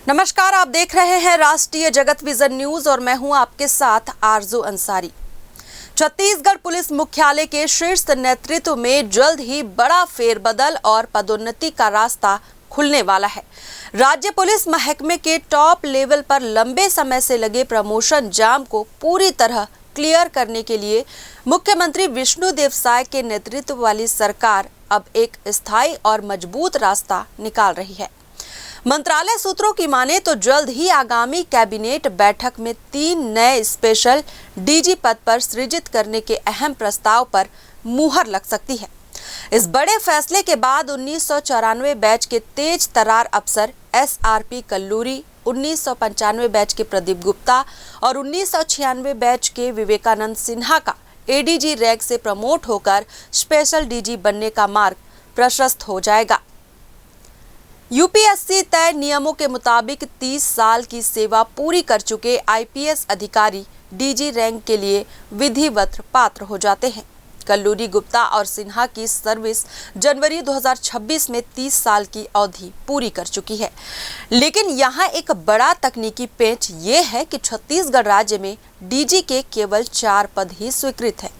नमस्कार, आप देख रहे हैं राष्ट्रीय जगत विजन न्यूज और मैं हूं आपके साथ आरजू अंसारी। छत्तीसगढ़ पुलिस मुख्यालय के शीर्ष नेतृत्व में जल्द ही बड़ा फेरबदल और पदोन्नति का रास्ता खुलने वाला है। राज्य पुलिस महकमे के टॉप लेवल पर लंबे समय से लगे प्रमोशन जाम को पूरी तरह क्लियर करने के लिए मुख्यमंत्री विष्णुदेव साय के नेतृत्व वाली सरकार अब एक स्थायी और मजबूत रास्ता निकाल रही है। मंत्रालय सूत्रों की माने तो जल्द ही आगामी कैबिनेट बैठक में 3 नए स्पेशल डीजी पद पर सृजित करने के अहम प्रस्ताव पर मुहर लग सकती है। इस बड़े फैसले के बाद 1994 बैच के तेज तरार अफसर SRP कल्लूरी, 1995 बैच के प्रदीप गुप्ता और 1996 बैच के विवेकानंद सिन्हा का ADG रैंक से प्रमोट होकर स्पेशल डीजी बनने का मार्ग प्रशस्त हो जाएगा। UPSC तय नियमों के मुताबिक 30 साल की सेवा पूरी कर चुके IPS अधिकारी DG रैंक के लिए विधिवत पात्र हो जाते हैं। कल्लूरी, गुप्ता और सिन्हा की सर्विस जनवरी 2026 में 30 साल की अवधि पूरी कर चुकी है। लेकिन यहाँ एक बड़ा तकनीकी पेंच ये है कि छत्तीसगढ़ राज्य में DG के केवल 4 पद ही स्वीकृत हैं।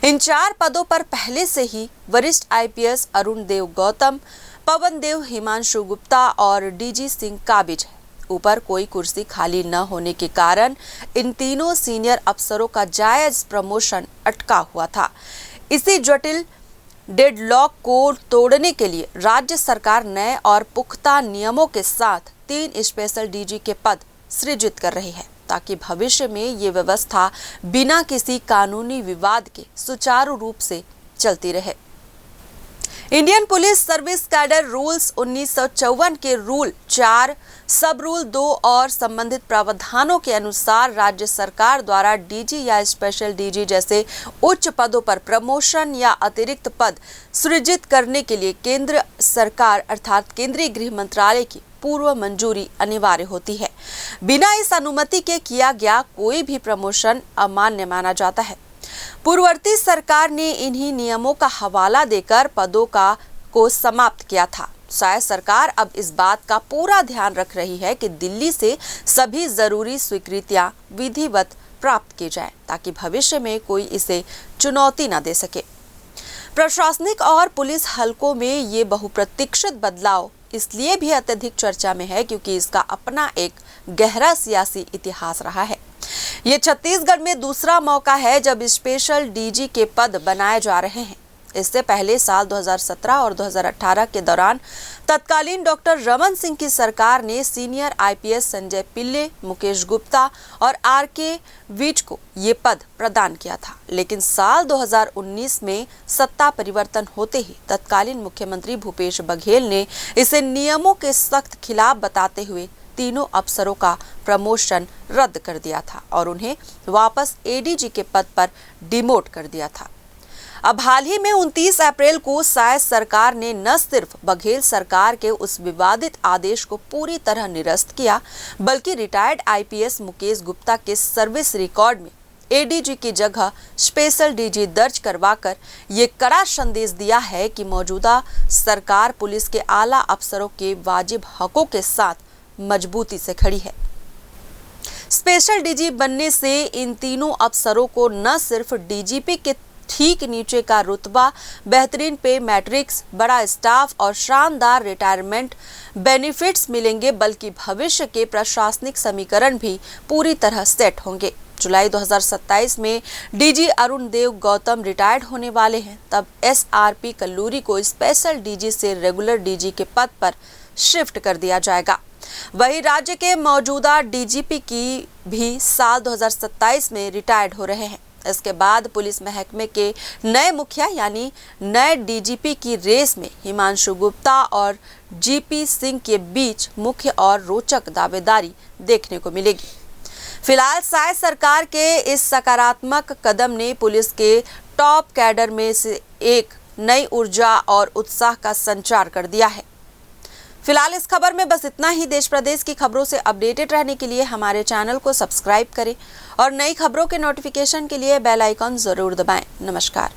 इन 4 पदों पर पहले से ही वरिष्ठ IPS अरुण देव गौतम, पवन देव, हिमांशु गुप्ता और DG सिंह काबिज है। ऊपर कोई कुर्सी खाली न होने के कारण इन तीनों सीनियर अफसरों का जायज प्रमोशन अटका हुआ था। इसी जटिल डेडलॉक को तोड़ने के लिए राज्य सरकार नए और पुख्ता नियमों के साथ 3 स्पेशल DG के पद सृजित कर रही है, ताकि भविष्य में ये व्यवस्था बिना किसी कानूनी विवाद के सुचारू रूप से चलती रहे। Indian police service cadre rules 1954 के रूल 4, सब रूल 2 और संबंधित प्रावधानों के अनुसार राज्य सरकार द्वारा DG या स्पेशल DG जैसे उच्च पदों पर प्रमोशन या अतिरिक्त पद सृजित करने के लिए केंद्र सरकार अर्थात केंद्रीय गृह मंत्रालय की पूर्व मंजूरी अनिवार्य होती है। बिना इस अनुमति के किया गया कोई भी प्रमोशन अमान्य माना जाता है। पूर्ववर्ती सरकार ने इन्हीं नियमों का हवाला देकर पदों को समाप्त किया था। शायद सरकार अब इस बात का पूरा ध्यान रख रही है कि दिल्ली से सभी जरूरी स्वीकृतियां विधिवत प्राप्त की जाए, ताकि भविष्य में कोई इसे चुनौती न दे सके। प्रशासनिक और पुलिस हलकों में ये बहुप्रतीक्षित बदलाव इसलिए भी अत्यधिक चर्चा में है क्योंकि इसका अपना एक गहरा सियासी इतिहास रहा है। ये छत्तीसगढ़ में दूसरा मौका है जब स्पेशल DG के पद बनाए जा रहे हैं। इससे पहले साल 2017 और 2018 के दौरान तत्कालीन डॉक्टर रमन सिंह की सरकार ने सीनियर IPS संजय पिल्ले, मुकेश गुप्ता और RK विज को ये पद प्रदान किया था। लेकिन साल 2019 में सत्ता परिवर्तन होते ही तत्कालीन मुख्यमंत्री भूपेश बघेल ने इसे नियमों के सख्त खिलाफ बताते हुए तीनों अफसरों का प्रमोशन रद्द कर दिया था और उन्हें वापस ADG के पद पर डिमोट कर दिया था। अब हाल ही में 29 अप्रैल को शायद सरकार ने न सिर्फ बघेल सरकार के उस विवादित आदेश को पूरी तरह निरस्त किया, बल्कि रिटायर्ड IPS मुकेश गुप्ता के सर्विस रिकॉर्ड में ADG की जगह स्पेशल DG दर्ज करवाकर ये कड़ा संदेश दिया है कि मौजूदा सरकार पुलिस के आला अफसरों के वाजिब हकों के साथ मजबूती से खड़ी है। स्पेशल DG बनने से इन तीनों अफसरों को न सिर्फ DGP के ठीक नीचे का रुतबा, बेहतरीन पे मैट्रिक्स, बड़ा स्टाफ और शानदार रिटायरमेंट बेनिफिट्स मिलेंगे, बल्कि भविष्य के प्रशासनिक समीकरण भी पूरी तरह सेट होंगे। जुलाई 2027 में DG अरुण देव गौतम रिटायर्ड होने वाले हैं। तब SRP कल्लूरी को स्पेशल DG से रेगुलर DG के पद पर शिफ्ट कर दिया जाएगा। वही राज्य के मौजूदा DGP की भी साल 2027 में रिटायर्ड हो रहे हैं। इसके बाद पुलिस महकमे के नए मुखिया यानी नए DGP की रेस में हिमांशु गुप्ता और GP सिंह के बीच मुख्य और रोचक दावेदारी देखने को मिलेगी। फिलहाल शायद सरकार के इस सकारात्मक कदम ने पुलिस के टॉप कैडर में से एक नई ऊर्जा और उत्साह का संचार कर दिया है। फिलहाल इस खबर में बस इतना ही। देश प्रदेश की खबरों से अपडेटेड रहने के लिए हमारे चैनल को सब्सक्राइब करें और नई खबरों के नोटिफिकेशन के लिए बेल आइकॉन जरूर दबाएं। नमस्कार।